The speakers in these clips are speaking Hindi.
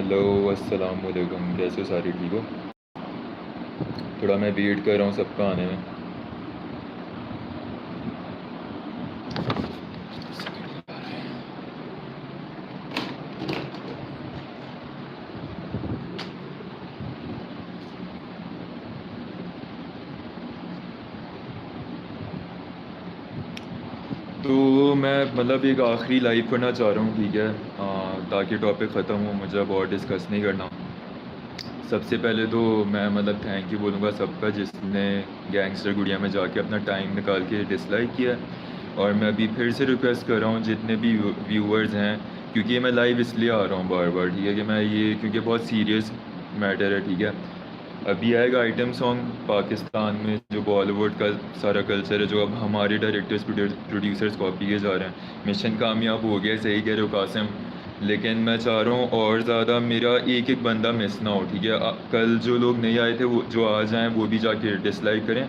हेलो, अस्सलाम वालेकुम। कैसे हो? सारी ठीक हो? थोड़ा मैं वेट कर रहा हूँ सबका आने में। तो मैं मतलब एक आखिरी लाइव करना चाह रहा हूँ, ठीक है? ताकि टॉपिक ख़त्म हो, मुझे अब और डिस्कस नहीं करना। सबसे पहले तो मैं मतलब थैंक यू बोलूँगा सबका जिसने गैंगस्टर गुड़िया में जाके अपना टाइम निकाल के डिसलाइक किया है। और मैं अभी फिर से रिक्वेस्ट कर रहा हूँ जितने भी व्यूअर्स हैं, क्योंकि ये मैं लाइव इसलिए आ रहा हूँ बार बार, ठीक है? कि मैं ये क्योंकि बहुत सीरियस मैटर है, ठीक है? अभी आएगा आइटम सॉन्ग पाकिस्तान में, जो बॉलीवुड का सारा कल्चर है, जो अब हमारे डायरेक्टर्स प्रोड्यूसर्स कॉपी किए जा रहे हैं। मिशन कामयाब हो गया, सही कह रहे हो कासिम। लेकिन मैं चाह रहा हूँ और ज़्यादा मेरा एक एक बंदा मिस ना हो, ठीक है? कल जो लोग नहीं आए थे वो जो आ जाएँ वो भी जाके डिसलाइक करें।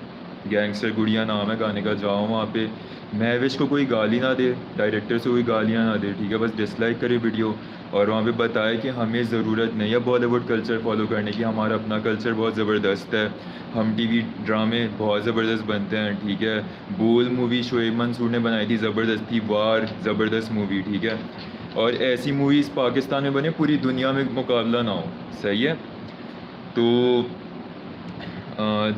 गैंगस्टर गुड़िया नाम है गाने का, जाओ वहाँ पे। महविश को कोई गाली ना दे, डायरेक्टर से कोई गालियाँ ना दे, ठीक है? बस डिसलाइक करे वीडियो। और वहाँ पे बताए कि हमें ज़रूरत नहीं है बॉलीवुड कल्चर फॉलो करने की, हमारा अपना कल्चर बहुत ज़बरदस्त है। हम टीवी ड्रामे बहुत ज़बरदस्त बनते हैं, ठीक है? बोल मूवी शोएब मंसूर ने बनाई थी, ज़बरदस्त थी। वार ज़बरदस्त मूवी, ठीक है? और ऐसी मूवीज़ पाकिस्तान में बने, पूरी दुनिया में मुकाबला ना हो। सही है? तो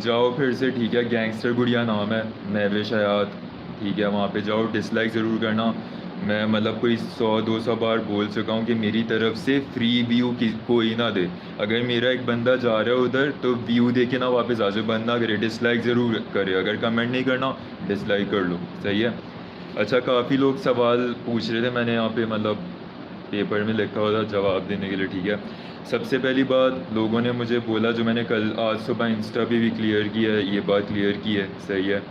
जाओ फिर से, ठीक है? गैंगस्टर गुड़िया नाम है, महविश हयात, ठीक है? वहाँ पे जाओ, डिसलाइक ज़रूर करना। मैं मतलब कोई 100-200 बार बोल चुका हूँ कि मेरी तरफ से फ्री व्यू की कोई ना दे। अगर मेरा एक बंदा जा रहा है उधर तो व्यू दे के ना वापस आ जाए, बंद ना करे, डिसलाइक ज़रूर करे। अगर कमेंट नहीं करना, डिसलाइक कर लो। सही है? अच्छा, काफ़ी लोग सवाल पूछ रहे थे, मैंने यहाँ पे मतलब पेपर में लिखा हुआ था जवाब देने के लिए, ठीक है? सबसे पहली बात, लोगों ने मुझे बोला, जो मैंने कल आज सुबह इंस्टा पे भी क्लियर किया है, ये बात क्लियर की है, सही है?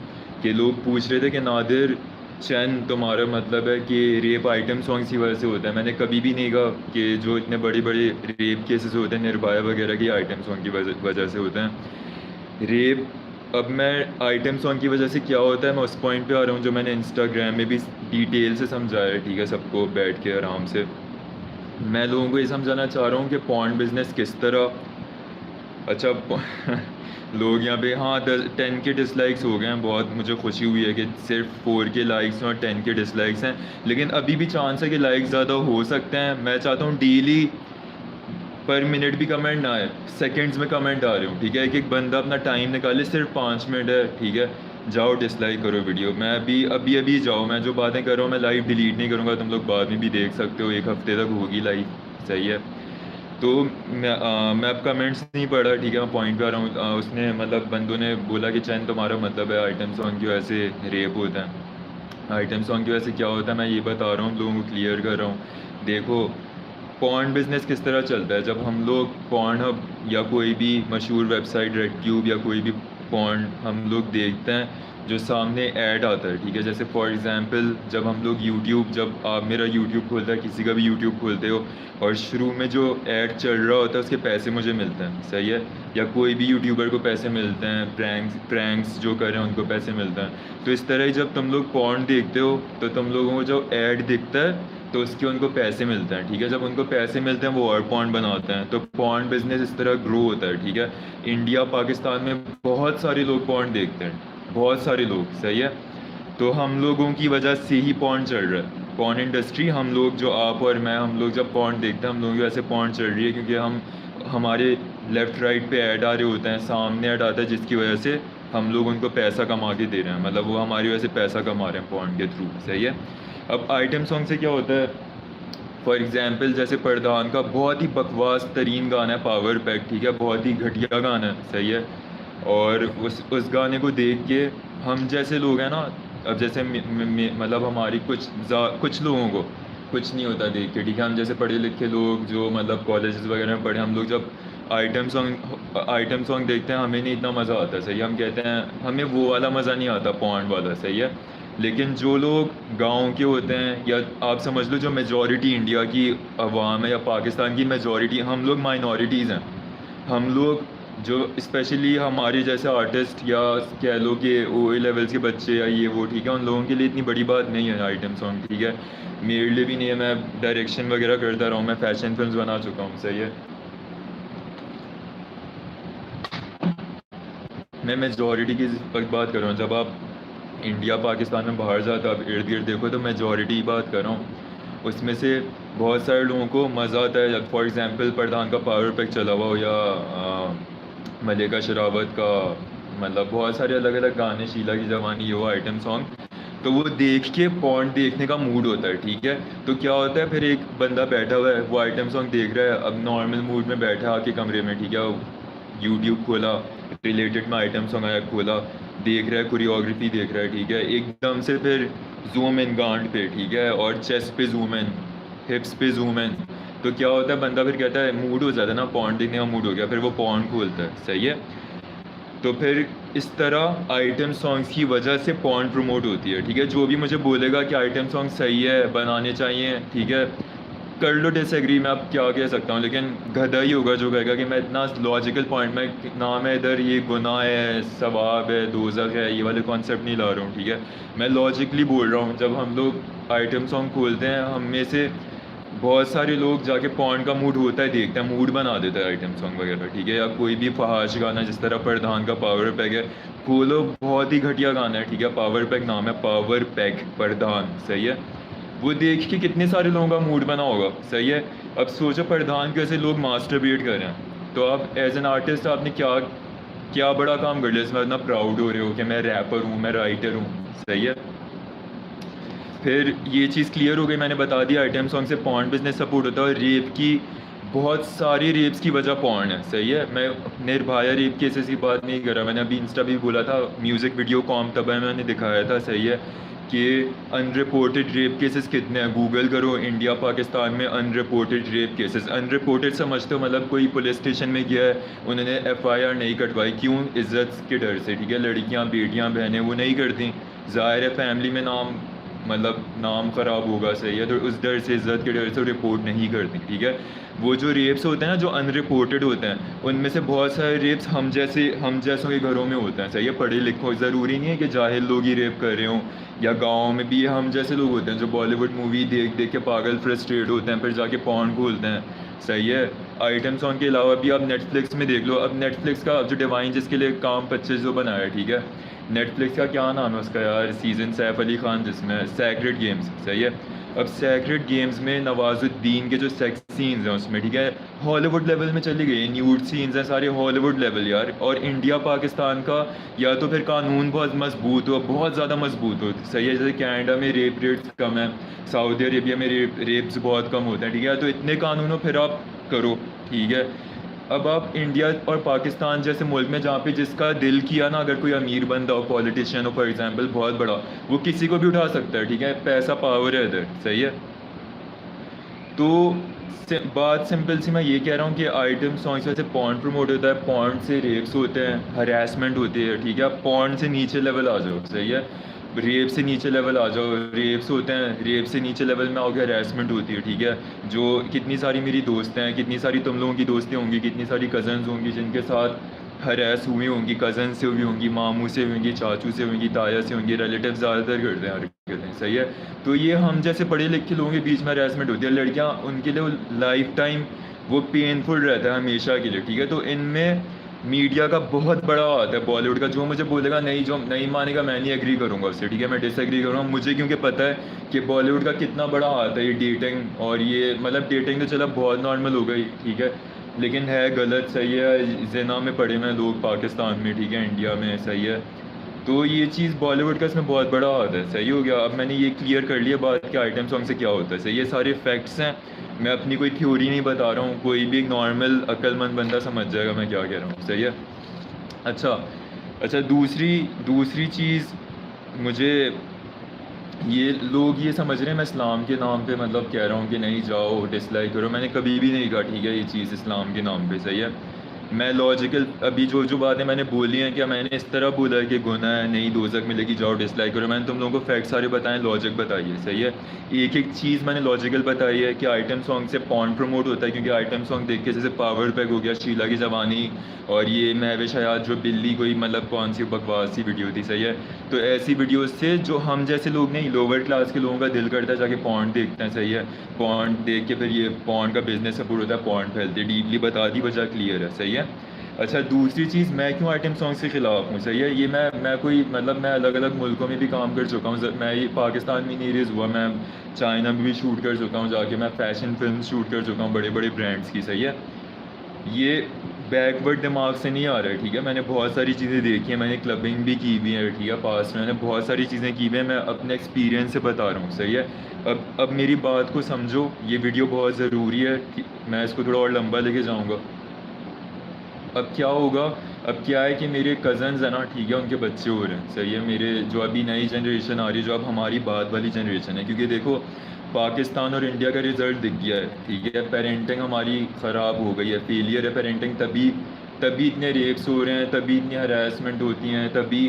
कि लोग पूछ रहे थे कि नादिर चंद तुम्हारा मतलब है कि रेप आइटम सॉन्ग्स की वजह से होता है। मैंने कभी भी नहीं कहा कि जो इतने बड़े बड़े रेप केसेस होते हैं निर्भया वगैरह की आइटम सॉन्ग की वजह से होते हैं रेप। अब मैं आइटम सॉन्ग की वजह से क्या होता है मैं उस पॉइंट पे आ रहा हूँ जो मैंने इंस्टाग्राम में भी डिटेल से समझाया है, ठीक है? सबको बैठ के आराम से मैं लोगों को ये समझाना चाह रहा हूँ कि पॉर्न बिजनेस किस तरह। अच्छा लोग यहाँ पे, हाँ, 10 के डिसलाइक्स हो गए हैं, बहुत मुझे खुशी हुई है कि सिर्फ 4 के लाइक्स हैं और 10 के डिसलाइक्स हैं। लेकिन अभी भी चांस है कि लाइक ज़्यादा हो सकते हैं। मैं चाहता हूँ डेली पर मिनट भी कमेंट ना आए, सेकंड्स में कमेंट आ रहे हो, ठीक है? एक एक बंदा अपना टाइम निकाले, सिर्फ 5 मिनट है, ठीक है? जाओ डिसलाइक करो वीडियो। मैं अभी अभी अभी जाओ, मैं जो बातें कर रहा हूँ मैं लाइव डिलीट नहीं करूँगा, तुम लोग बाद में भी देख सकते हो, एक हफ्ते तक होगी लाइव। सही है? तो मैं अब कमेंट्स नहीं पढ़ रहा, ठीक है? मैं पॉइंट पे आ रहा हूँ। उसने मतलब बंदों ने बोला कि चैन तुम्हारा मतलब है आइटम सॉन्ग की वजह से रेप होता है। आइटम सॉन्ग की वजह से क्या होता है मैं ये बता रहा हूँ, लोगों को क्लियर कर रहा हूँ। देखो, पॉर्न बिजनेस किस तरह चलता है। जब हम लोग पॉर्न हब या कोई भी मशहूर वेबसाइट रेड ट्यूब या कोई भी पॉर्न हम लोग देखते हैं, जो सामने ऐड आता है, ठीक है? जैसे फॉर एग्जांपल जब हम लोग यूट्यूब, जब आप मेरा यूट्यूब खोलता है, किसी का भी यूट्यूब खोलते हो, और शुरू में जो ऐड चल रहा होता है उसके पैसे मुझे मिलते हैं, सही है? या कोई भी यूट्यूबर को पैसे मिलते हैं, प्रैंक्स जो कर रहे हैं उनको पैसे मिलते हैं। तो इस तरह ही जब तुम लोग पॉर्न देखते हो तो तुम लोगों को जो ऐड दिखता है तो उसके उनको पैसे मिलते हैं, ठीक है? जब उनको पैसे मिलते हैं वो और पॉन्ड बनाते हैं, तो पॉन्ड बिजनेस इस तरह ग्रो होता है, ठीक है? इंडिया पाकिस्तान में बहुत सारे लोग पॉन्ड देखते हैं, बहुत सारे लोग, सही है? तो हम लोगों की वजह से ही पॉन्ड चल रहा है, पॉन्ड इंडस्ट्री। हम लोग जो आप और मैं, हम लोग जब पॉन्ड देखते हैं, हम लोगों की वजह से पॉन्ड चल रही है, क्योंकि हम हमारे लेफ़्ट राइट पे ऐड आ रहे होते हैं, सामने ऐड आता है, जिसकी वजह से हम लोग उनको पैसा कमा के दे रहे हैं, मतलब वो हमारी वजह से पैसा कमा रहे हैं पॉन्ड के थ्रू, सही है? अब आइटम सॉन्ग से क्या होता है, फॉर एग्ज़ाम्पल जैसे प्रधान का बहुत ही बकवास तरीन गाना है पावर पैक, ठीक है? बहुत ही घटिया गाना है, सही है? और उस गाने को देख के हम जैसे लोग हैं ना, अब जैसे मतलब हमारी कुछ लोगों को कुछ नहीं होता देख के, ठीक है? हम जैसे पढ़े लिखे लोग जो मतलब कॉलेजेस वगैरह में पढ़े, हम लोग जब आइटम सॉन्ग देखते हैं हमें नहीं इतना मज़ा आता, सही है? हम कहते हैं हमें वो वाला मज़ा नहीं आता पॉइंट वाला, सही है? लेकिन जो लोग गांव के होते हैं, या आप समझ लो जो मेजॉरिटी इंडिया की आवाम है या पाकिस्तान की मेजॉरिटी, हम लोग माइनॉरिटीज़ हैं। हम लोग जो स्पेशली हमारे जैसे आर्टिस्ट या कह लो कि ओ लेवल्स के बच्चे या ये वो, ठीक है, उन लोगों के लिए इतनी बड़ी बात नहीं है आइटम सॉन्ग, ठीक है। मेरे लिए भी नहीं है, मैं डायरेक्शन वगैरह करता रहा हूँ, मैं फैशन फिल्म्स बना चुका हूँ, सही है। मैं मेजॉरिटी की बात कर रहा हूँ, जब आप इंडिया पाकिस्तान में बाहर जाते हो, आप इर्द गिर्द देखो तो मेजॉरिटी बात कर रहा हूँ, उसमें से बहुत सारे लोगों को मज़ा आता है। फॉर एग्जांपल प्रधान का पावर पैक चला हुआ हो, या मलिका शेरावत का, मतलब बहुत सारे अलग अलग गाने, शीला की जवानी, ये वो आइटम सॉन्ग, तो वो देख के पॉन्ट देखने का मूड होता है, ठीक है। तो क्या होता है, फिर एक बंदा बैठा हुआ है, वो आइटम सॉन्ग देख रहा है, अब नॉर्मल मूड में बैठा आके कमरे में, ठीक है, यूट्यूब खोला, रिलेटेड में आइटम सॉन्ग आया, खोला, देख रहा है, कोरियोग्राफी देख रहा है, ठीक है, एकदम से फिर जूम इन गांड पे, ठीक है, और चेस्ट पे जूम इन, हिप्स पे जूम इन, तो क्या होता है, बंदा फिर कहता है, मूड हो जाता है ना, पॉन्ड देखने का मूड हो गया, फिर वो पॉन्ड खोलता है, सही है। तो फिर इस तरह आइटम सॉन्ग्स की वजह से पॉन्ड प्रमोट होती है, ठीक है। जो भी मुझे बोलेगा कि आइटम सॉन्ग सही है, बनाने चाहिए, ठीक है, कर लो डिसएग्री, मैं अब क्या कह सकता हूँ, लेकिन गधा ही होगा जो कहेगा कि मैं इतना लॉजिकल पॉइंट में, ना मैं इधर ये गुनाह है, सवाब है, दोज़ख है, ये वाले कॉन्सेप्ट नहीं ला रहा हूँ, ठीक है। मैं लॉजिकली बोल रहा हूँ, जब हम लोग आइटम सॉन्ग खोलते हैं, हम में से बहुत सारे लोग जाके पॉन्ड का मूड होता है, देखते हैं, मूड बना देता है आइटम सॉन्ग वगैरह, ठीक है, या कोई भी फहाश गाना, जिस तरह प्रधान का पावर पैक है, खोलो, बहुत ही घटिया गाना है, ठीक है, पावर पैक नाम है, पावर पैक प्रधान, सही है। वो देख के कितने सारे लोगों का मूड बना होगा, सही है। अब सोचो प्रधान के ऐसे लोग मास्टरबेट कर रहे हैं, तो आप एज एन आर्टिस्ट आपने क्या क्या बड़ा काम कर लिया, इसमें इतना प्राउड हो रहे हो कि मैं रैपर हूँ, मैं राइटर हूँ, सही है। फिर ये चीज़ क्लियर हो गई, मैंने बता दिया आइटम सॉन्ग से पॉर्न बिजनेस सपोर्ट होता है, और रेप की बहुत सारी रेप्स की वजह पॉर्न है, सही है। मैं निर्भया रेप केसेस की बात नहीं कर रहा, मैंने अभी इंस्टा भी बोला था, म्यूज़िक वीडियो कॉम तब है, मैंने दिखाया था, सही है, कि अनरिपोर्टेड रेप केसेस कितने हैं, गूगल करो इंडिया पाकिस्तान में अनरिपोर्टेड रेप केसेस। अनरिपोर्टेड समझते हो, मतलब कोई पुलिस स्टेशन में गया है, उन्होंने एफआईआर नहीं कटवाई, क्यों, इज्जत के डर से, ठीक है, लड़कियां, बेटियां, बहनें वो नहीं करती, ज़ाहिर है फैमिली में नाम, मतलब नाम ख़राब होगा, सही है, तो उस डर से, इज़्ज़त के डर से रिपोर्ट नहीं करती, ठीक है। वो जो रेप्स होते हैं ना, जो अनरिपोर्टेड होते हैं, उनमें से बहुत सारे रेप्स हम जैसों के घरों में होते हैं, सही है, पढ़े लिखो, ज़रूरी नहीं है कि जाहिल लोग ही रेप कर रहे हों, या गाँव में भी हम जैसे लोग होते हैं जो बॉलीवुड मूवी देख देख के पागल फ्रस्ट्रेट होते हैं, फिर जाके पॉर्न खोलते हैं, सही है। आइटम सॉन्ग के अलावा भी आप नेटफ्लिक्स में देख लो, अब नेटफ्लिक्स का जो डिवाइन जिसके लिए काम 25 जो बनाया है, ठीक है, नेटफ्लिक्स का क्या नाम है उसका यार, सीज़न सैफ अली खान जिसमें, सैक्रेड गेम्स, सही है। अब सैक्रेड गेम्स में नवाजुद्दीन के जो सेक्स सीन्स हैं उसमें, ठीक है, हॉलीवुड लेवल में चली गई, न्यूड सीन्स हैं सारे हॉलीवुड लेवल यार। और इंडिया पाकिस्तान का या तो फिर कानून बहुत मजबूत हो, बहुत ज़्यादा मजबूत हो, सही है, जैसे कनाडा में रेप रेट्स कम है, सऊदी अरेबिया में रेप्स बहुत कम होते हैं, ठीक है, तो इतने कानून हो, फिर आप करो, ठीक है। अब आप इंडिया और पाकिस्तान जैसे मुल्क में, जहाँ पे जिसका दिल किया ना, अगर कोई अमीर बंदा हो, पॉलिटिशियन हो फॉर एग्जांपल, बहुत बड़ा, वो किसी को भी उठा सकता है, ठीक है, पैसा पावर है इधर, सही है। तो बात सिंपल सी मैं ये कह रहा हूँ कि आइटम सॉन्ग से पॉर्न प्रमोट होता है, पॉर्न से रेप्स होते हैं, हरासमेंट होती है, ठीक है, आप पॉर्न से नीचे लेवल आ जाओ, सही है, रेप से नीचे लेवल आ जाओ, रेप्स होते हैं, रेप से नीचे लेवल में आओगे, हरासमेंट होती है, ठीक है। जो कितनी सारी मेरी दोस्त हैं, कितनी सारी तुम लोगों की दोस्तें होंगी, कितनी सारी कज़न्स होंगी जिनके साथ हरास हुई होंगी, कज़न से हुई होंगी, मामू से हुई होंगी, चाचू से होंगी, ताया से होंगी, रिलेटिव ज़्यादातर करते हैं हरकतें, सही है। तो ये हम जैसे पढ़े लिखे लोगों के बीच में हरासमेंट होती है, लड़कियाँ, उनके लिए लाइफ टाइम वो पेनफुल रहता है हमेशा के लिए, ठीक है। तो इनमें मीडिया का बहुत बड़ा हाथ है, बॉलीवुड का। जो मुझे बोलेगा नहीं, जो नहीं मानेगा, मैं नहीं एग्री करूँगा उससे, ठीक है, मैं डिसएग्री करूँगा, मुझे क्योंकि पता है कि बॉलीवुड का कितना बड़ा हाथ है ये डेटिंग, और ये मतलब डेटिंग तो चला बहुत नॉर्मल हो गई, ठीक है, लेकिन है गलत, सही है, ज़िना में पड़े हुए लोग पाकिस्तान में, ठीक है, इंडिया में, सही है। तो ये चीज़ बॉलीवुड का इसमें बहुत बड़ा हाथ है, सही हो गया। अब मैंने ये क्लियर कर लिया बात कि आइटम सॉन्ग से क्या होता है, सही, ये सारे फैक्ट्स हैं, मैं अपनी कोई थ्योरी नहीं बता रहा हूँ, कोई भी एक नॉर्मल अक्लमंद बंदा समझ जाएगा मैं क्या कह रहा हूँ, सही है। अच्छा, अच्छा, दूसरी दूसरी चीज़, मुझे ये लोग ये समझ रहे हैं मैं इस्लाम के नाम पे मतलब कह रहा हूँ कि नहीं जाओ डिसलाइक करो, मैंने कभी भी नहीं कहा, ठीक है, ये चीज़ इस्लाम के नाम पे, सही है। मैं लॉजिकल अभी जो बातें मैंने बोली हैं, क्या मैंने इस तरह बोला है कि गुनाह है, नहीं दोज़ख मिलेगी, जाओ डिसलाइक करो? मैंने तुम लोगों को फैक्ट सारे बताए, लॉजिक बताइए, सही है? एक एक चीज़ मैंने लॉजिकल बताई है कि आइटम सॉन्ग से पॉर्न प्रमोट होता है, क्योंकि आइटम सॉन्ग देख के जैसे पावर पैक हो गया, शीला की जवानी और ये महविश हयात जो बिल्ली कोई मतलब कौन सी बकवास सी वीडियो थी, सही है? तो ऐसी वीडियोस से जो हम जैसे लोग नहीं, लोअर क्लास के लोगों का दिल करता है जाके पॉर्न देखते हैं, सही है? पॉर्न देख के फिर ये पॉर्न का बिजनेस सपोर्ट होता है, पॉर्न फैलती है, डीपली बता दी, वजह क्लियर है, सही है? अच्छा, दूसरी चीज़, मैं क्यों आइटम सॉन्ग के ख़िलाफ़ हूँ, सही है? ये मैं कोई मतलब मैं अलग अलग मुल्कों में भी काम कर चुका हूँ, मैं ये पाकिस्तान में नहीं रेज़ हुआ, मैं चाइना में भी शूट कर चुका हूँ जाके, मैं फ़ैशन फिल्म शूट कर चुका हूँ बड़े बड़े ब्रांड्स की, सही है? ये बैकवर्ड दिमाग से नहीं आ रहा है, ठीक है? मैंने बहुत सारी चीज़ें देखी हैं, मैंने क्लबिंग भी की हुई है, ठीक है? पास में मैंने बहुत सारी चीज़ें की हुई हैं, मैं अपने एक्सपीरियंस से बता रहा हूँ, सही है? अब मेरी बात को समझो, ये वीडियो बहुत ज़रूरी है, मैं इसको थोड़ा और लंबा लेके जाऊँगा। अब क्या होगा, अब क्या है कि मेरे कज़न्स हैं ना, ठीक है, उनके बच्चे हो रहे हैं, सही है? मेरे जो अभी नई जनरेशन आ रही है, जो अब हमारी बाद वाली जनरेशन है, क्योंकि देखो पाकिस्तान और इंडिया का रिज़ल्ट दिख गया है, ठीक है? पेरेंटिंग हमारी ख़राब हो गई है, फेलियर है पेरेंटिंग, तभी तभी इतने रेप्स हो रहे हैं, तभी इतनी हरासमेंट होती हैं, तभी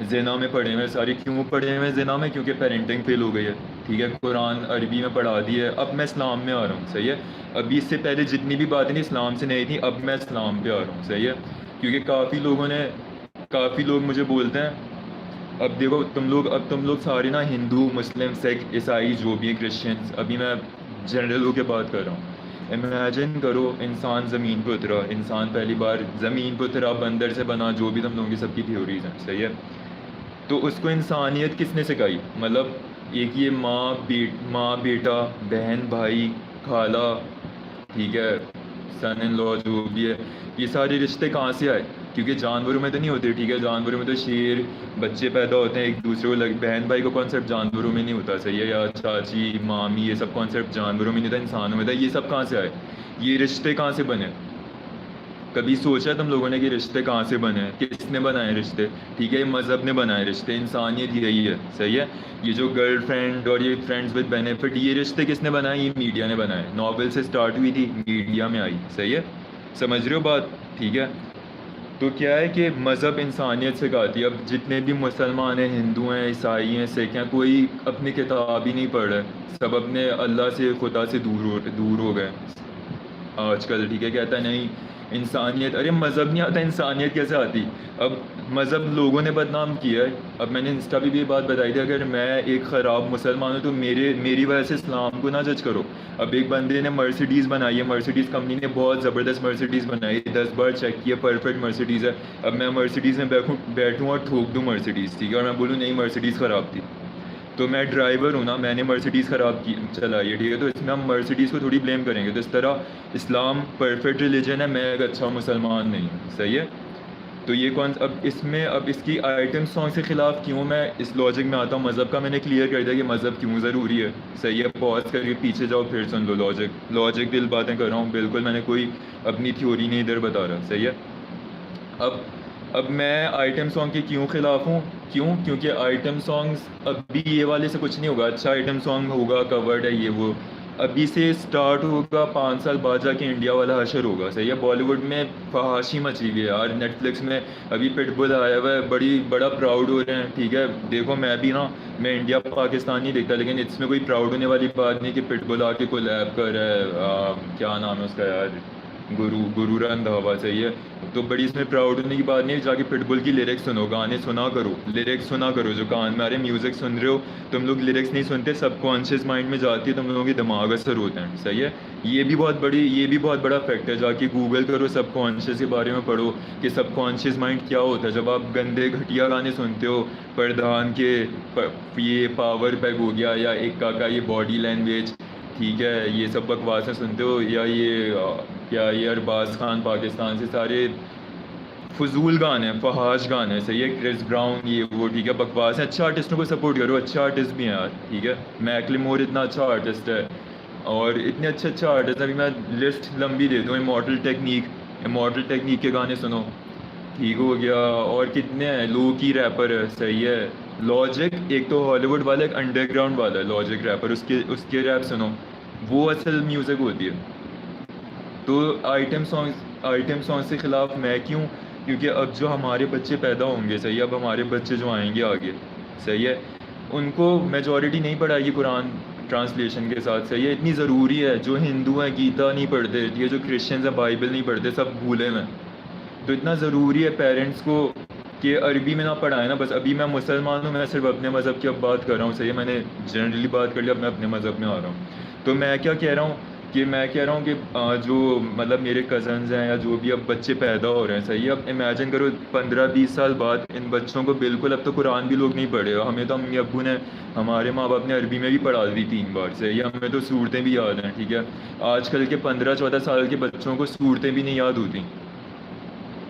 ज़िना में पड़े हुए हैं सारे। क्यों पड़े हुए हैं ज़िना में? क्योंकि पेरेंटिंग फेल हो गई है, ठीक है? कुरान अरबी में पढ़ा दी है। अब मैं इस्लाम में आ रहा हूँ, सही है? अभी इससे पहले जितनी भी बातें थी इस्लाम से नहीं थी, अब मैं इस्लाम पे आ रहा हूँ, सही है? क्योंकि काफ़ी लोग मुझे बोलते हैं, अब देखो तुम लोग सारे ना हिंदू मुस्लिम सिख ईसाई जो भी हैं क्रिश्चियंस, अभी मैं जनरल होकर बात कर रहा हूँ। इमेजिन करो, इंसान ज़मीन पे उतरा, इंसान पहली बार ज़मीन पे उतरा, बंदर से बना, जो भी तुम लोगों की सबकी थ्योरीज हैं, सही है? तो उसको इंसानियत किसने सिखाई? मतलब एक ये माँ बेटा, बहन भाई, खाला, ठीक है, सन इन लॉ जो भी है, ये सारे रिश्ते कहाँ से आए? क्योंकि जानवरों में तो नहीं होते, ठीक है? जानवरों में तो शेर बच्चे पैदा होते हैं एक दूसरे को बहन भाई को कॉन्सेप्ट जानवरों में नहीं होता, सही है? या चाची मामी, ये सब कॉन्सेप्ट जानवरों में नहीं था, इंसानों में था। ये सब कहाँ से आए? ये रिश्ते कहाँ से बने? कभी सोचा है तुम लोगों ने कि रिश्ते कहाँ से बने हैं? किसने बनाए रिश्ते? ठीक है, ये मज़हब ने बनाए रिश्ते, इंसानियत यही है, सही है? ये जो गर्लफ्रेंड और ये फ्रेंड्स विद बेनिफिट, ये रिश्ते किसने बनाए? ये मीडिया ने बनाए। नॉवेल से स्टार्ट हुई थी, मीडिया में आई, सही है? समझ रहे हो बात? ठीक है। तो क्या है कि मज़हब इंसानियत सिखाती है। अब जितने भी मुसलमान हैं, हिंदू हैं, ईसाई हैं, सिख हैं, कोई अपनी किताब ही नहीं पढ़ रहा है, सब अपने अल्लाह से खुदा से दूर हो गए आजकल, ठीक है? कहता है नहीं इंसानियत, अरे मज़हब नहीं आता, इंसानियत कैसे आती? अब मज़हब लोगों ने बदनाम किया है। अब मैंने इंस्टा पे भी ये बात बताई थी, अगर मैं एक ख़राब मुसलमान हूँ तो मेरी वजह से इस्लाम को ना जज करो। अब एक बंदे ने मर्सिडीज़ बनाई है, मर्सिडीज़ कंपनी ने बहुत ज़बरदस्त मर्सिडीज़ बनाई, 10 बार चेक किया, परफेक्ट मर्सिडीज़ है। अब मैं मर्सिडीज़ में बैठूँ और ठोक दूँ मर्सिडीज़, ठीक है? और मैं बोलूँ नहीं मर्सिडीज़ ख़राब थी, तो मैं ड्राइवर हूँ ना, मैंने मर्सिडीज़ ख़राब की चलाई है, ठीक है? तो इसमें हम मर्सिडीज़ को थोड़ी ब्लेम करेंगे। तो इस तरह इस्लाम परफेक्ट रिलीजन है, मैं एक अच्छा मुसलमान नहीं हूँ, सही है? तो ये कौन अब इसमें अब इसकी आइटम सॉन्ग के ख़िलाफ़ क्यों मैं इस लॉजिक में आता हूँ? मज़हब का मैंने क्लियर कर दिया कि मज़हब क्यों ज़रूरी है, सही है? पॉज करके पीछे जाओ, फिर सुन लो लॉजिक दिल बातें कर रहा हूँ, बिल्कुल मैंने कोई अपनी थ्योरी नहीं इधर बता रहा, सही है? अब अब मैं आइटम सॉन्ग के क्यों ख़िलाफ़ हूँ? क्यों? क्योंकि आइटम सॉन्ग्स अभी ये वाले से कुछ नहीं होगा, अच्छा आइटम सॉन्ग होगा, कवर्ड है ये वो, अभी से स्टार्ट होगा, 5 साल बाद जाके इंडिया वाला हशर होगा, सही है? बॉलीवुड में फहाशी मची हुई है यार, नेटफ्लिक्स में अभी पिटबुल आया हुआ है, बड़ा प्राउड हो रहे हैं, ठीक है? देखो मैं भी ना, मैं इंडिया पाकिस्तान नहीं देखता, लेकिन इसमें कोई प्राउड होने वाली बात नहीं कि पिटबुल आके कोलैब कर रहा है, क्या नाम है उसका यार, गुरु रंधावा, सही है? तो बड़ी इसमें प्राउड होने की बात नहीं है, जाके पिटबुल की लिरिक्स सुनो, गाने सुना करो, लिरिक्स सुना करो, जो कान में आ रहे, म्यूज़िक सुन रहे हो तुम लोग, लिरिक्स नहीं सुनते, सबकॉन्शियस माइंड में जाती है, तुम लोगों के दिमाग असर होते हैं, सही है? ये भी बहुत बड़ा फैक्ट है, जाके गूगल करो, सबकॉन्शियस के बारे में पढ़ो कि सबकॉन्शियस माइंड क्या होता है। जब आप गंदे घटिया गाने सुनते हो, प्रधान के ये पावर पैग हो गया, या एक का ये बॉडी लैंग्वेज, ठीक है, ये सब बकवासें सुनते हो, या क्या ये अरबाज खान पाकिस्तान से, सारे फजूल गाने हैं, फहाश गाने हैं, सही है? क्रिस ब्राउन ये वो, ठीक है, बकवास है। अच्छे आर्टिस्टों को सपोर्ट करो, अच्छे आर्टिस्ट भी हैं यार, ठीक है? मैकलेमोर इतना अच्छा आर्टिस्ट है, और इतने अच्छे आर्टिस्ट हैं, अभी मैं लिस्ट लंबी दे दूँ। इमॉर्टल टेक्निक के गाने सुनो, ठीक हो गया। और कितने हैं, लो की रैपर है, सही है? लॉजिक, एक तो हॉलीवुड वाला, एक अंडरग्राउंड वाला है लॉजिक रैपर, उसके उसके रैप सुनो, वो असल म्यूज़िक होती है। तो आइटम सॉन्ग्स आइटम सॉन्ग के ख़िलाफ़ मैं क्यों? क्योंकि अब जो हमारे बच्चे पैदा होंगे, सही है, अब हमारे बच्चे जो आएंगे आगे, सही है, उनको मेजॉरिटी नहीं पढ़ाएगी कुरान ट्रांसलेशन के साथ, सही है। इतनी ज़रूरी है। जो हिंदू हैं गीता नहीं पढ़ते, ये जो क्रिश्चियंस हैं बाइबल नहीं पढ़ते, सब भूले में। तो इतना ज़रूरी है पेरेंट्स को कि अरबी में ना पढ़ाएं ना। बस अभी मैं मुसलमान हूँ, मैं सिर्फ अपने मज़हब की अब बात कर रहा हूँ, सही है, मैंने जनरली बात कर लिया, अब मैं अपने मज़हब में आ रहा हूँ। तो मैं क्या कह रहा हूँ कि मैं कह रहा हूँ कि जो मतलब मेरे कज़न्स हैं या जो भी अब बच्चे पैदा हो रहे हैं, सही है, अब इमेजिन करो 15-20 साल बाद इन बच्चों को बिल्कुल, अब तो कुरान भी लोग नहीं पढ़े। हमें तो अम्मी अब्बू ने, हमारे माँ बाप ने अरबी में भी पढ़ा दी 3 बार, सही है, हमें तो सूरतें भी याद हैं, ठीक है। आजकल के 15-14 साल के बच्चों को सूरतें भी नहीं याद होती।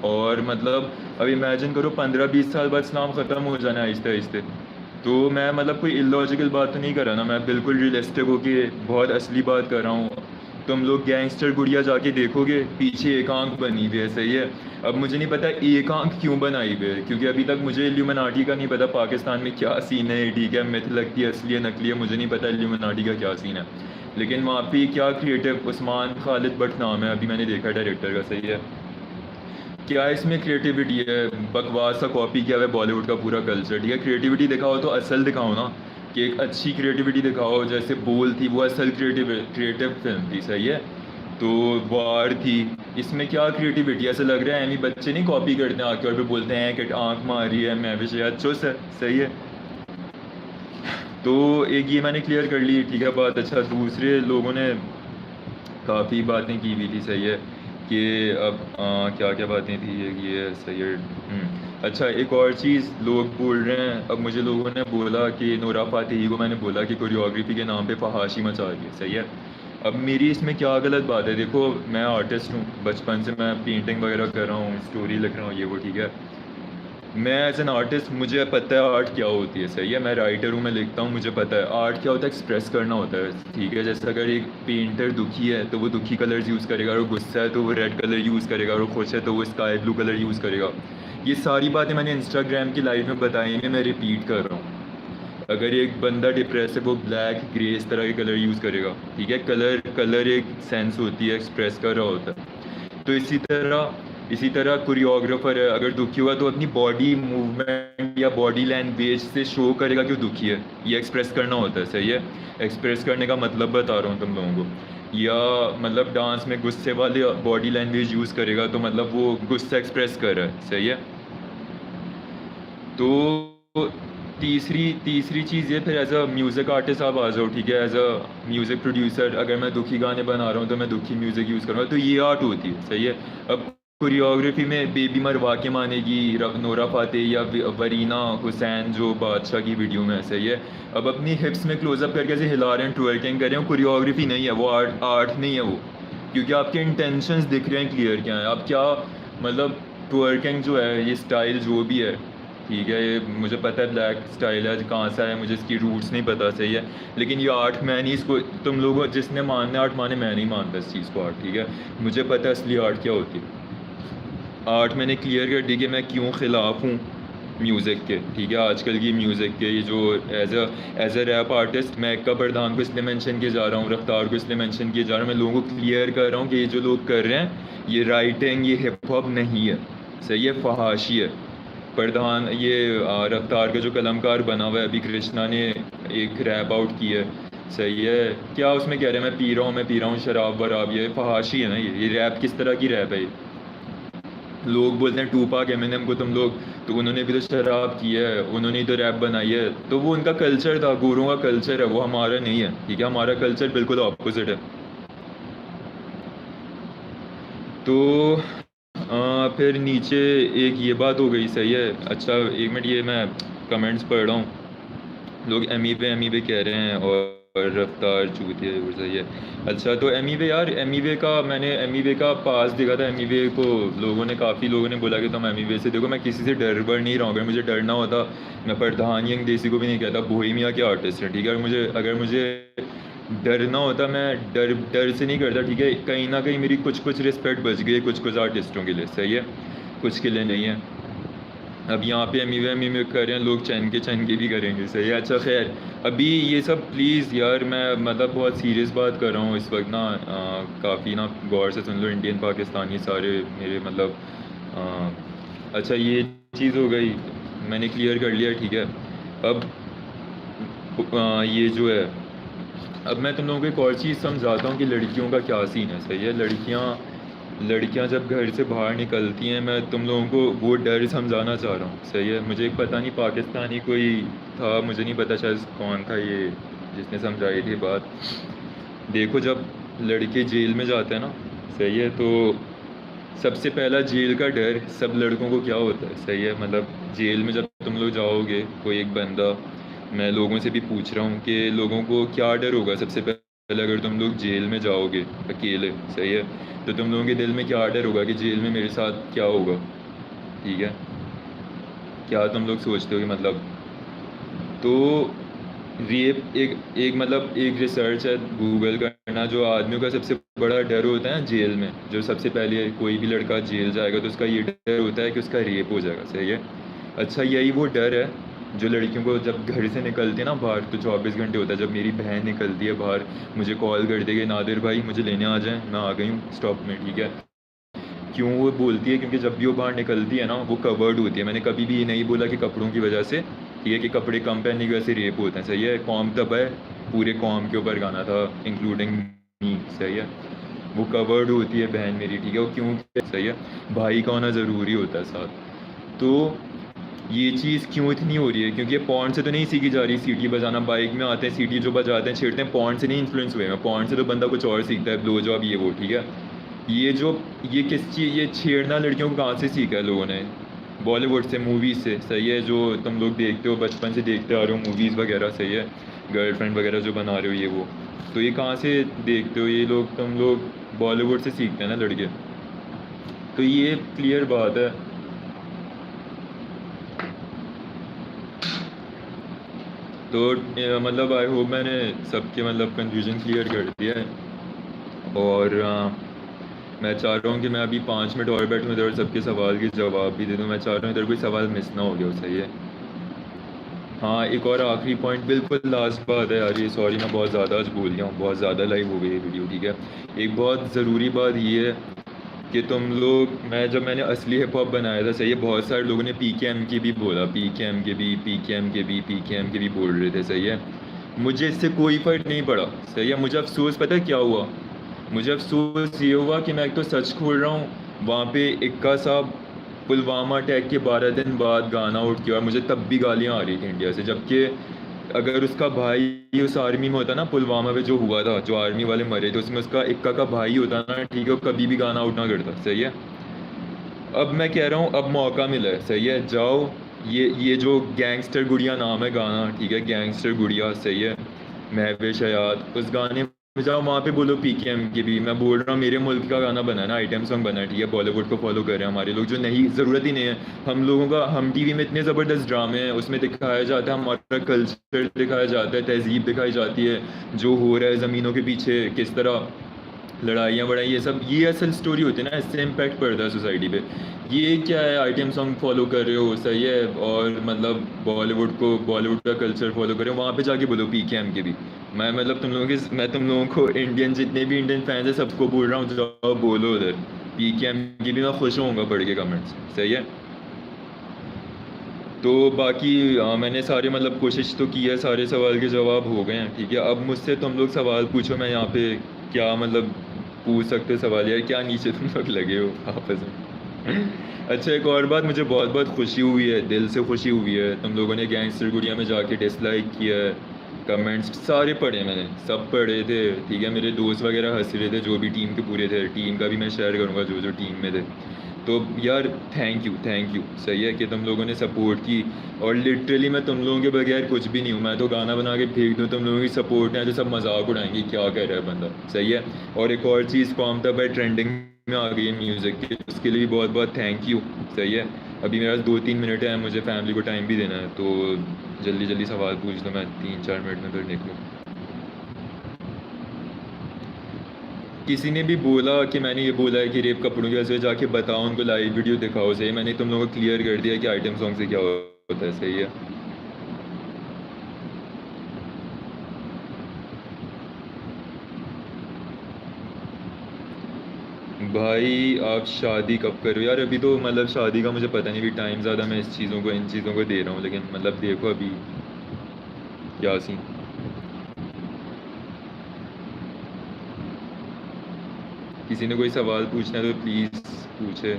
और मतलब अब इमेजिन करो 15-20 साल बाद इस्लाम ख़त्म हो जाना है आहिस्ते आहिस्ते। तो मैं मतलब कोई इलॉजिकल बात तो नहीं कर रहा ना, मैं बिल्कुल रियलिस्टिक हो के बहुत असली बात कर रहा हूँ। तुम लोग गैंगस्टर गुड़िया जाके देखोगे, पीछे एक आंख बनी हुई है, सही है। अब मुझे नहीं पता एक आंख क्यों बनाई हुई है, क्योंकि अभी तक मुझे इल्यूमिनाटी का नहीं पता पाकिस्तान में क्या सीन है, ठीक है, मिथ लगती है, असली है नकली है, मुझे नहीं पता इल्यूमिनाटी का क्या सीन है। लेकिन वहाँ पे क्या क्रिएटिव, उस्मान खालिद भट्ट नाम है, अभी मैंने देखा है डायरेक्टर का, सही है। क्या इसमें क्रिएटिविटी है? बकवास सा कॉपी किया हुआ है बॉलीवुड का पूरा कल्चर, ठीक है। क्रिएटिविटी दिखाओ तो असल दिखाओ ना, कि एक अच्छी क्रिएटिविटी दिखाओ। जैसे बोल थी, वो असल क्रिएटिव फिल्म थी, सही है। तो वार थी, इसमें क्या क्रिएटिविटी? ऐसा लग रहा है एमी बच्चे नहीं कॉपी करते हैं आके और पे बोलते हैं कि आँख मारी है, मैं भी शायद चुस है, सही है। तो एक ये मैंने क्लियर कर ली, ठीक है बात। अच्छा, दूसरे लोगों ने काफ़ी बातें की हुई थी, सही है, कि अब क्या क्या बातें थी, ये सही है। अच्छा, एक और चीज़ लोग बोल रहे हैं, अब मुझे लोगों ने बोला कि नूरा फ़ातेही को मैंने बोला कि कोरियोग्राफी के नाम पे फहाशी मचा रही है, सही है। अब मेरी इसमें क्या गलत बात है? देखो, मैं आर्टिस्ट हूँ, बचपन से मैं पेंटिंग वगैरह कर रहा हूँ, स्टोरी लिख रहा हूँ, ये वो, ठीक है। मैं एज एन आर्टिस्ट, मुझे पता है आर्ट क्या होती है, सही है। मैं राइटर हूँ, मैं लिखता हूँ, मुझे पता है आर्ट क्या होता है, एक्सप्रेस करना होता है, ठीक है। जैसे अगर एक पेंटर दुखी है तो वो दुखी कलर्स यूज़ करेगा, और गुस्सा है तो वो रेड कलर यूज़ करेगा, और खुश है तो वो स्काई ब्लू कलर यूज़ करेगा। ये सारी बातें मैंने इंस्टाग्राम की लाइव में बताई हैं, मैं रिपीट कर रहा हूँ। अगर एक बंदा डिप्रेस है, वो ब्लैक, ग्रे, इस तरह के कलर यूज़ करेगा, ठीक है। कलर कलर एक सेंस होती है, एक्सप्रेस कर रहा होता है। तो इसी तरह कोरियोग्राफर है, अगर दुखी हुआ तो अपनी बॉडी मूवमेंट या बॉडी लैंग्वेज से शो करेगा क्यों दुखी है, ये एक्सप्रेस करना होता है, सही है। एक्सप्रेस करने का मतलब बता रहा हूँ तुम लोगों को। या मतलब डांस में गुस्से वाले बॉडी लैंग्वेज यूज़ करेगा तो मतलब वो गुस्सा एक्सप्रेस कर रहा है, सही है। तो तीसरी तीसरी चीज़ ये, फिर एज अ म्यूज़िक आर्टिस्ट आप आ जाओ, ठीक है। एज अ म्यूज़िक प्रोड्यूसर, अगर मैं दुखी गाने बना रहा हूँ तो मैं दुखी म्यूज़िक यूज़ करूँगा, तो ये आर्ट होती है, सही है। अब कोरियोग्राफी में बेबी मरवा के मानेगी नोरा फातेही या वरीना हुसैन जो बादशाह की वीडियो में, सही है। अब अपनी हिप्स में क्लोजअप करके ऐसे हिला रहे हैं, ट्वर्किंग कर रहे हैं, कोरियोग्राफी नहीं है वो, आर्ट नहीं है वो। क्योंकि आपके इंटेंशंस दिख रहे हैं क्लियर क्या है, आप क्या मतलब। ट्वर्किंग जो है, ये स्टाइल जो भी है, ठीक है, ये मुझे पता है ब्लैक स्टाइल है, कहाँ से है मुझे इसकी रूट्स नहीं पता, सही है। लेकिन ये आर्ट मैं नहीं, इसको तुम लोग जिसने मानना आर्ट माने, मैं नहीं मानता इस चीज़ को आर्ट, ठीक है। मुझे पता है असली आर्ट क्या होती है। आर्ट मैंने क्लियर कर दी कि मैं क्यों ख़िलाफ़ हूँ म्यूज़िक के, ठीक है, आजकल की म्यूज़िक के। ये जो एज अ रैप आर्टिस्ट मैं एक्का प्रधान को इसलिए मेंशन किए जा रहा हूँ, रफ्तार को इसलिए मेंशन किए जा रहा हूँ, मैं लोगों को क्लियर कर रहा हूँ कि ये जो लोग कर रहे हैं ये राइटिंग, ये हिप हॉप नहीं है, सही है, फहाशी है। प्रधान, ये रफ्तार का जो कलमकार बना हुआ है, अभी कृष्णा ने एक रैप आउट की है, सही है। क्या उसमें कह रहे हैं, मैं पी रहा हूँ शराब वराब, ये फहाशी है ना, ये रैप किस तरह की रैप है ये? लोग बोलते हैं टूपाक एमिनेम को तुम लोग, तो उन्होंने भी तो शराब की है, उन्होंने ही तो रैप बनाई है, तो वो उनका कल्चर था, गोरों का कल्चर है, वो हमारा नहीं है, ठीक है। हमारा कल्चर बिल्कुल ऑपोजिट है। तो फिर नीचे एक ये बात हो गई, सही है। अच्छा, एक मिनट, ये मैं कमेंट्स पढ़ रहा हूँ। लोग एमी वे कह रहे हैं, और रफ्तार चूतिया है, वो सही है। अच्छा, तो एमी वे यार, मैंने एमी वे का पास देखा था। एमी वे को काफ़ी लोगों ने बोला कि तुम एमी वे से देखो। मैं किसी से डर बर नहीं रहा हूँ, अगर मुझे डरना होता मैं प्रधान यंग देसी को भी नहीं कहता, बोहेमिया के आर्टिस्ट हैं, ठीक है। अगर मुझे डरना होता, मैं डर से नहीं करता, ठीक है। कहीं ना कहीं मेरी कुछ रिस्पेक्ट बच गई कुछ आर्टिस्टों के लिए, सही है, कुछ के लिए नहीं है। अब यहाँ पे एम कर रहे हैं लोग, चैन के भी करेंगे, सही है। अच्छा खैर, अभी ये सब प्लीज़ यार, मैं मतलब बहुत सीरियस बात कर रहा हूँ इस वक्त ना, काफ़ी ना गौर से सुन लो, इंडियन पाकिस्तानी सारे मेरे मतलब अच्छा ये चीज़ हो गई, मैंने क्लियर कर लिया, ठीक है। अब ये जो है, अब मैं तुम लोगों को एक और चीज़ समझाता हूँ कि लड़कियों का क्या सीन है, सही है। लड़कियाँ लड़कियां जब घर से बाहर निकलती हैं, मैं तुम लोगों को वो डर समझाना चाह रहा हूँ, सही है। मुझे पता नहीं पाकिस्तानी कोई था, मुझे नहीं पता शायद कौन था ये जिसने समझाई थी बात। देखो, जब लड़के जेल में जाते हैं ना, सही है, तो सबसे पहला जेल का डर सब लड़कों को क्या होता है, सही है। मतलब जेल में जब तुम लोग जाओगे, कोई एक बंदा, मैं लोगों से भी पूछ रहा हूँ कि लोगों को क्या डर होगा सबसे पहले अगर तुम लोग जेल में जाओगे अकेले, सही है। तो तुम लोगों के दिल में क्या डर होगा कि जेल में मेरे साथ क्या होगा, ठीक है। क्या तुम लोग सोचते हो कि मतलब, तो रेप एक एक मतलब एक रिसर्च है गूगल करना, जो आदमियों का सबसे बड़ा डर होता है जेल में, जो सबसे पहले कोई भी लड़का जेल जाएगा तो उसका ये डर होता है कि उसका रेप हो जाएगा, सही है। अच्छा, यही वो डर है जो लड़कियों को जब घर से निकलती है ना बाहर, तो 24 घंटे होता है। जब मेरी बहन निकलती है बाहर, मुझे कॉल कर देगी, नादिर भाई मुझे लेने आ जाएं, मैं आ गई हूँ स्टॉप में, ठीक है। क्यों वो बोलती है? क्योंकि जब भी वो बाहर निकलती है ना, वो कवर्ड होती है। मैंने कभी भी ये नहीं बोला कि कपड़ों की वजह से, ठीक है, कि कपड़े कम पहनने की वजह से रेप होते हैं, सही है। कौम तब है, पूरे कौम के ऊपर गाना था, इंक्लूडिंग मी, सही है। वो कवर्ड होती है बहन मेरी, ठीक है। वो क्यों, सही है, भाई का होना ज़रूरी होता है साथ। तो ये चीज़ क्यों इतनी हो रही है? क्योंकि ये पॉर्न से तो नहीं सीखी जा रही, सीटी बजाना, बाइक में आते हैं सीटी जो बजाते हैं छेड़ते हैं, पॉर्न से नहीं इन्फ्लुएंस हुए हैं। पॉर्न से तो बंदा कुछ और सीखता है, ब्लो जॉब ये वो, ठीक है। ये जो, ये किस चीज़, ये छेड़ना लड़कियों को कहाँ से सीखा है लोगों ने? बॉलीवुड से, मूवीज़ से, सही है। जो तुम लोग देखते हो, बचपन से देखते आ रहे हो मूवीज़ वगैरह, सही है, गर्लफ्रेंड वगैरह जो बना रहे हो ये वो, तो ये कहाँ से देखते हो? ये लोग, तुम लोग बॉलीवुड से सीखते हैं ना लड़के। तो ये क्लियर बात है। तो मतलब आई होप मैंने सबके मतलब कन्फ्यूजन क्लियर कर दिया है। और मैं चाह रहा हूँ कि मैं अभी 5 मिनट और बैठूँ इधर और सबके सवाल के जवाब भी दे दूँ। मैं चाह रहा हूँ इधर कोई सवाल मिस ना हो गया हो, सही है। हाँ, एक और आखिरी पॉइंट, बिल्कुल लास्ट बात है यार, ये सॉरी मैं बहुत ज़्यादा आज बोल गया हूँ, बहुत ज़्यादा लाइव हो गई ये वीडियो, ठीक है। एक बहुत ज़रूरी बात ये है कि तुम लोग, मैंने असली हिप हॉप बनाया था, सही है, बहुत सारे लोगों ने पी के एम के भी बोला, पी के एम के भी, पी के एम के भी, पी के एम के भी बोल रहे थे, सही है। मुझे इससे कोई फ़र्क नहीं पड़ा, सही है। मुझे अफसोस पता है क्या हुआ? मुझे अफसोस ये हुआ कि मैं एक तो सच खोल रहा हूँ, वहाँ पे इक्का साहब पुलवामा अटैक के 12 दिन बाद गाना उठ के, और मुझे तब भी गालियाँ आ रही थी इंडिया से, जबकि अगर उसका भाई उस आर्मी में होता ना, पुलवामा पे जो हुआ था, जो आर्मी वाले मरे थे, उसमें उसका इक्का का भाई होता ना, ठीक है, वो कभी भी गाना उठना करता, सही है। अब मैं कह रहा हूँ, अब मौका मिला है, सही है, जाओ। ये जो गैंगस्टर गुड़िया नाम है गाना, ठीक है, गैंगस्टर गुड़िया, सही है, महविश हयात, उस गाने में जाओ, वहाँ पे बोलो पीकेएम के भी। मैं बोल रहा हूँ, मेरे मुल्क का गाना बना है ना, आइटम सॉन्ग बना है, ठीक है। बॉलीवुड को फॉलो कर रहे हैं हमारे लोग, जो नहीं, ज़रूरत ही नहीं है। हम लोगों का, हम टीवी में इतने ज़बरदस्त ड्रामे हैं, उसमें दिखाया जाता है हमारा कल्चर, दिखाया जाता है तहजीब, दिखाई जाती है जो हो रहा है ज़मीनों के पीछे, किस तरह लड़ाइयाँ बड़ाई, ये सब, ये असल स्टोरी होती है ना, इससे इम्पैक्ट पड़ता है सोसाइटी पे। ये क्या है, आइटम सॉन्ग फॉलो कर रहे हो, सही है, और मतलब बॉलीवुड का कल्चर फॉलो कर रहे हो, वहाँ पे जाके बोलो पीकेएम के भी। मैं तुम लोगों को इंडियन, जितने भी इंडियन फैंस हैं सबको बोल रहा हूँ, जाओ बोलो उधर पीकेएम की भी, मैं खुश होऊंगा पढ़ के कमेंट्स, सही है। तो बाकी मैंने सारे मतलब कोशिश तो की है, सारे सवाल के जवाब हो गए हैं, ठीक है। अब मुझसे तुम लोग सवाल पूछो, मैं यहाँ पे क्या मतलब पूछ सकते हो सवाल, यार क्या नीचे तुम लोग लगे हो आपस में। अच्छा, एक और बात, मुझे बहुत बहुत खुशी हुई है, दिल से खुशी हुई है, तुम लोगों ने गैंगस्टर गुड़िया में जाके डिसलाइक किया है। कमेंट्स सारे पढ़े, मैंने सब पढ़े थे, ठीक है। मेरे दोस्त वगैरह हंस रहे थे, जो भी टीम के पूरे थे, टीम का भी मैं शेयर करूँगा जो जो टीम में थे। तो यार थैंक यू, सही है कि तुम लोगों ने सपोर्ट की। और लिटरली मैं तुम लोगों के बगैर कुछ भी नहीं हूँ, मैं तो गाना बना के फेंक दूँ, तुम लोगों की सपोर्ट है तो सब मजाक उड़ाएंगे, क्या कह रहा है बंदा, सही है। और एक और चीज़, कॉम तब है ट्रेंडिंग में आ गई है म्यूज़िक की, उसके लिए भी बहुत बहुत थैंक यू, सही है। अभी मेरे पास 2-3 मिनट है, मुझे फैमिली को टाइम भी देना है, तो जल्दी जल्दी सवाल पूछ लो, मैं 3-4 मिनट में फिर निकलूँ। किसी ने भी बोला कि मैंने ये बोला है कि रेप कपड़ों की वजह से, जाके बताओ उनको, लाइव वीडियो दिखाओ। सही है, मैंने तुम लोगों को क्लियर कर दिया कि आइटम सॉन्ग से क्या होता है। सही है भाई, आप शादी कब कर रहे हो यार? अभी तो मतलब शादी का मुझे पता नहीं, भी टाइम ज़्यादा मैं इस चीज़ों को, इन चीज़ों को दे रहा हूँ, लेकिन मतलब देखो अभी क्या सीन। किसी ने कोई सवाल पूछना है तो प्लीज़ पूछे।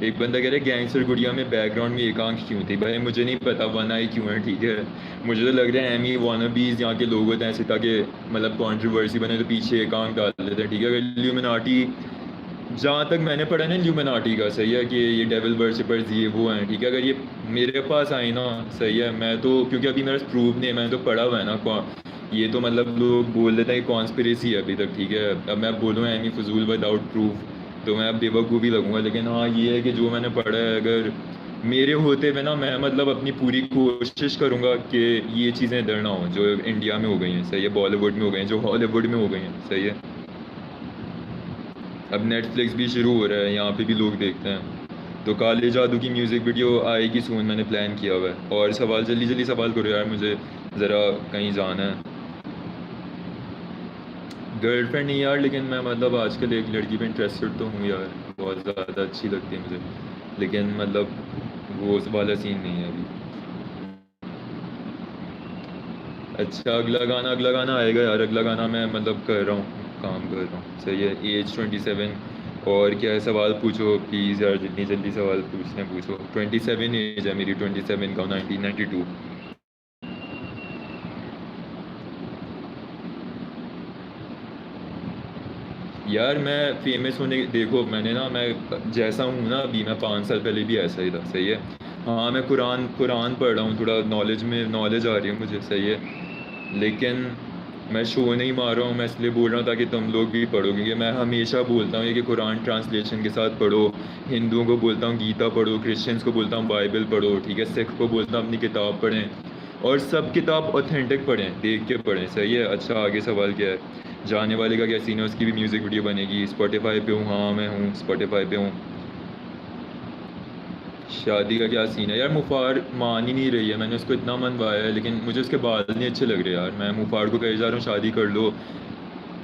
एक बंदा कह रहा है गैंगस्टर गुड़िया में बैकग्राउंड में एकांक क्यों थी? भाई मुझे नहीं पता वन आई क्यों है, ठीक है। मुझे तो लग रहा है एमी वानाबीज यहाँ के लोग होते हैं ऐसे, ताकि मतलब कंट्रोवर्सी बने तो पीछे एकांक डाल देते हैं, ठीक है। अगर ल्यूमिनाटी, जहाँ तक मैंने पढ़ा ना ल्यूमिनाटी का, सही है, कि ये डेविल वर्शिपर्स ये वो हैं, ठीक है। अगर ये मेरे पास आई ना, सही है, मैं तो, क्योंकि अभी मेरा प्रूफ नहीं है, मैंने तो पढ़ा हुआ है ना, ये तो मतलब लोग बोल देते हैं कि कॉन्स्पिरेसी है अभी तक, ठीक है। अब मैं बोलूँ एमी फजूल विदाउट प्रूफ तो मैं अब बेवकूफ़ी लगूंगा, लेकिन हाँ ये है कि जो मैंने पढ़ा है, अगर मेरे होते हुए ना, मैं मतलब अपनी पूरी कोशिश करूंगा कि ये चीज़ें इधर ना हो जो इंडिया में हो गई हैं, सही है, बॉलीवुड में हो गई हैं, जो हॉलीवुड में हो गई हैं, सही है। अब नेटफ्लिक्स भी शुरू हो रहा है, यहाँ पे भी लोग देखते हैं। तो काले जादू की म्यूज़िक वीडियो आएगी सून, मैंने प्लान किया हुआ है। और सवाल जल्दी जल्दी सवाल करो यार, मुझे ज़रा कहीं जाना है। गर्लफ्रेंड नहीं यार, लेकिन मैं मतलब आजकल एक लड़की पे इंटरेस्टेड तो हूँ यार, बहुत ज़्यादा अच्छी लगती है मुझे, लेकिन मतलब वो उस वाला सीन नहीं है अभी। अच्छा, अगला गाना आएगा यार, अगला गाना मैं मतलब कर रहा हूँ, काम कर रहा हूँ, सही है। एज 27। और क्या है, सवाल पूछो प्लीज़ यार, जितनी जल्दी सवाल पूछने पूछो। 27 एज है मेरी, 27 का, 1992। यार मैं फेमस होने, देखो मैंने ना, मैं जैसा हूँ ना अभी, मैं 5 साल पहले भी ऐसा ही था, सही है। हाँ मैं कुरान कुरान पढ़ रहा हूँ, थोड़ा नॉलेज में नॉलेज आ रही है मुझे, सही है। लेकिन मैं शो नहीं मार रहा हूँ, मैं इसलिए बोल रहा हूँ ताकि तुम लोग भी पढ़ो, क्योंकि मैं हमेशा बोलता हूँ ये कि कुरान ट्रांसलेशन के साथ पढ़ो। हिंदुओं को बोलता हूँ गीता पढ़ो, क्रिश्चियंस को बोलता हूँ बाइबल पढ़ो, ठीक है। सिख को बोलता हूँ अपनी किताब पढ़ें, और सब किताब ऑथेंटिक पढ़ें, देख के पढ़ें, सही है। अच्छा आगे सवाल क्या है? जाने वाले का क्या सीन है? उसकी भी म्यूज़िक वीडियो बनेगी। स्पॉटिफाई पे हूँ, हाँ मैं हूँ स्पॉटिफाई पे हूँ। शादी का क्या सीन है यार? मुफार मान ही नहीं रही है, मैंने उसको इतना मनवाया है, लेकिन मुझे उसके बाल नहीं अच्छे लग रहे यार। मैं मुफार को कहे जा रहा हूँ शादी कर लो,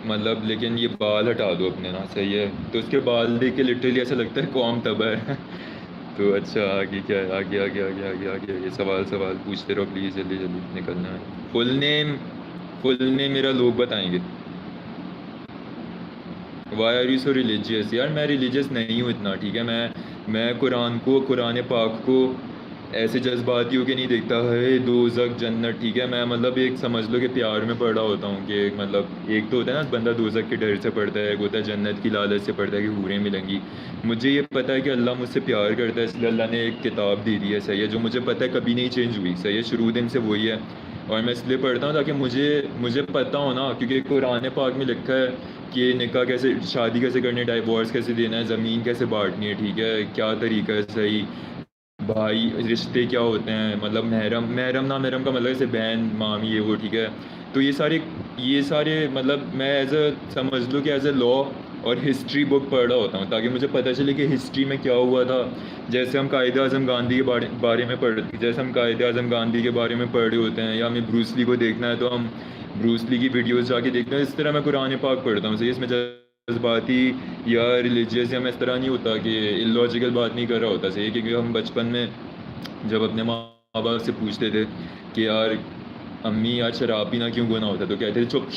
मतलब, लेकिन ये बाल हटा दो अपने ना, सही है। तो उसके बाल देख के लिटरली ऐसा लगता है कौम तबाह है। तो अच्छा आगे क्या है? आगे सवाल सवाल पूछते रहो प्लीज़, जल्दी जल्दी निकलना है। फुल नेम मेरा लोग बताएंगे। Why are you so religious? यार मैं रिलीजियस नहीं हूँ इतना, ठीक है। मैं कुरान को, कुरान पाक को ऐसे जज्बाती होके नहीं देखता है दोज़ख जन्नत, ठीक है। मैं मतलब एक समझ लो कि प्यार में पढ़ रहा होता हूँ कि मतलब एक तो होता है ना बंदा दोज़ख के डर से पढ़ता है, एक होता है जन्नत की लालच से पढ़ता है कि हूरें मिलेंगी। मुझे ये पता है कि अल्लाह मुझसे प्यार करता है, इसलिए अल्लाह ने एक किताब दे दी है, सही है, जो मुझे पता है कभी नहीं चेंज हुई, सही है, शुरू दिन से वही है। और मैं इसलिए पढ़ता हूँ ताकि मुझे मुझे पता हो ना, क्योंकि कुरान पाक में लिखा है कि निकाह कैसे, शादी कैसे करनी है, डाइवोर्स कैसे देना है, ज़मीन कैसे बांटनी है, ठीक है, क्या तरीका है सही, भाई रिश्ते क्या होते हैं, मतलब महरम, महरम ना महरम का मतलब जैसे बहन मामी ये वो, ठीक है। तो ये सारे मतलब मैं एज अ समझ लो कि एज अ लॉ और हिस्ट्री बुक पढ़ रहा होता हूँ, ताकि मुझे पता चले कि हिस्ट्री में क्या हुआ था। जैसे हम कायदे आज़म गांधी के बारे में जैसे हम कायदे आज़म गांधी के बारे में पढ़ रहे होते हैं, या हमें ब्रूस ली को देखना है तो हम ब्रूस ली की वीडियोस जाके देखते हैं। इस तरह मैं कुरान पाक पढ़ता हूँ, सही है। इसमें जज्बाती या रिलीजियस या मैं इस तरह नहीं होता कि इलॉजिकल बात नहीं कर रहा होता, सही है। क्योंकि हम बचपन में जब अपने माँ बाप से पूछते थे कि यार अम्मी यार शराब पीना क्यों गुनाह होता है, तो कहते थे चुप,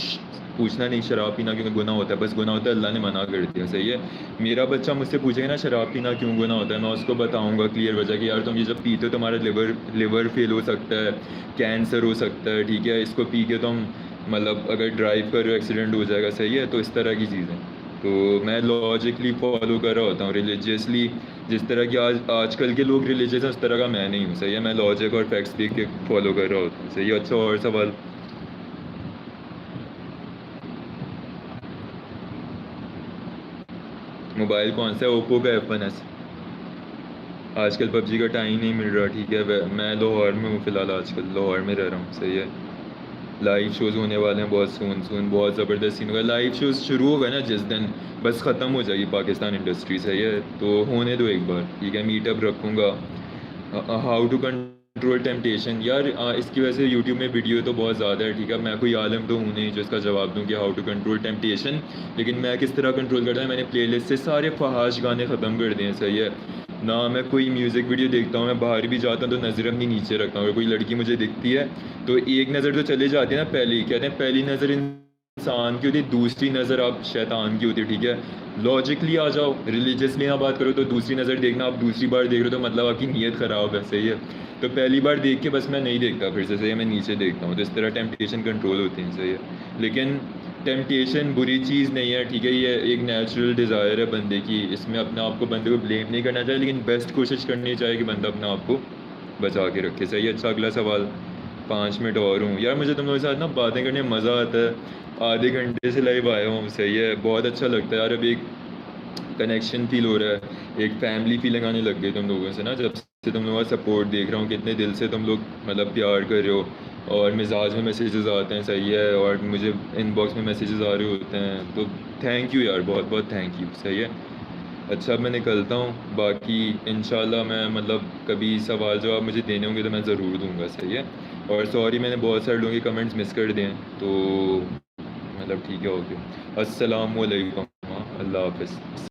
पूछना नहीं, शराब पीना क्यों गुनाह होता है, बस गुनाह होता है अल्लाह ने मना कर दिया, सही है। मेरा बच्चा मुझसे पूछेगा ना शराब पीना क्यों गुनाह होता है, मैं उसको बताऊंगा क्लियर वजह कि यार तुम ये जब पीते हो तुम्हारा लिवर फेल हो सकता है, कैंसर हो सकता है, ठीक है। इसको पी के तुम मतलब अगर ड्राइव कर रहे हो एक्सीडेंट हो जाएगा, सही है। तो इस तरह की चीज़ें तो मैं लॉजिकली फॉलो कर रहा होता हूँ, रिलीजियसली। जिस तरह की आजकल के लोग रिलीजियस हैं उस तरह का मैं नहीं हूँ, सही है। मैं लॉजिक और फैक्ट्स देख के फॉलो कर रहा होता हूँ, सही है। अच्छा और सवाल? मोबाइल कौन सा है? ओप्पो का F1s। आजकल पबजी का टाइम नहीं मिल रहा, ठीक है। मैं लाहौर में हूँ फ़िलहाल, आजकल लाहौर में रह रहा हूँ, सही है। लाइव शोज़ होने वाले हैं बहुत सून बहुत ज़बरदस्त सीन होगा। लाइव शोज़ शुरू होगा ना जिस दिन, बस ख़त्म हो जाएगी पाकिस्तान इंडस्ट्री से ये, तो होने दो एक बार, ठीक है? मीटअप रखूँगा। हाउ टू कंट्रोल टेम्पटेशन, यार इसकी वजह से यूट्यूब में वीडियो तो बहुत ज़्यादा है, ठीक है? मैं कोई आलम तो हूँ नहीं जो इसका जवाब दूँ कि हाउ टू कंट्रोल टेम्पटेशन, लेकिन मैं किस तरह कंट्रोल करता है, मैंने प्लेलिस्ट से सारे फहाश गाने ख़त्म कर दिए हैं, सही है ना? मैं कोई म्यूज़िक वीडियो देखता हूँ, मैं बाहर भी जाता हूँ तो नज़र अपनी नीचे रखता हूँ। अगर कोई लड़की मुझे दिखती है तो एक नज़र तो चले जाती है ना, पहले ही कहते हैं पहली नज़र इंसान की होती है, दूसरी नज़र आप शैतान की होती है, ठीक है? लॉजिकली आ जाओ, रिलीजियसली ना बात करो तो दूसरी नज़र देखना, आप दूसरी बार देख रहे हो तो मतलब आपकी नीयत ख़राब है, सही है? तो पहली बार देख के बस मैं नहीं देखता फिर से, सही है? मैं नीचे देखता हूँ, तो इस तरह टेम्पटेशन कंट्रोल होती है, सही है? लेकिन टेम्पटेशन बुरी चीज़ नहीं है, ठीक है? ये एक नेचुरल डिज़ायर है बंदे की, इसमें अपने आप को बंदे को ब्लेम नहीं करना चाहिए, लेकिन बेस्ट कोशिश करनी चाहिए कि बंदा अपने आप को बचा के रखे, सही है? अच्छा, अगला सवाल। 5 मिनट और हूँ यार, मुझे तुम लोगों के साथ ना बातें करने में मज़ा आता है। आधे घंटे से लाइव आया हूँ, सही है? बहुत अच्छा लगता है यार, अब एक कनेक्शन फील हो रहा है, एक फैमिली फीलिंग आने लग गई तुम लोगों से ना, जब से तुम लोगों का सपोर्ट देख रहा हूँ, कितने दिल से तुम लोग मतलब प्यार कर रहे हो, और मिजाज में मैसेजेस आते हैं, सही है? और मुझे इनबॉक्स में मैसेजेस आ रहे होते हैं, तो थैंक यू यार, बहुत बहुत थैंक यू, सही है? अच्छा, अब मैं निकलता हूँ, बाकी इंशाल्लाह मैं मतलब कभी सवाल जवाब मुझे देने होंगे तो मैं ज़रूर दूंगा, सही है? और सॉरी मैंने बहुत सारे लोगों के कमेंट्स मिस कर दिए हैं, तो मतलब ठीक है, ओके। अस्सलाम वालेकुम, हाँ, अल्लाह हाफ़िज़।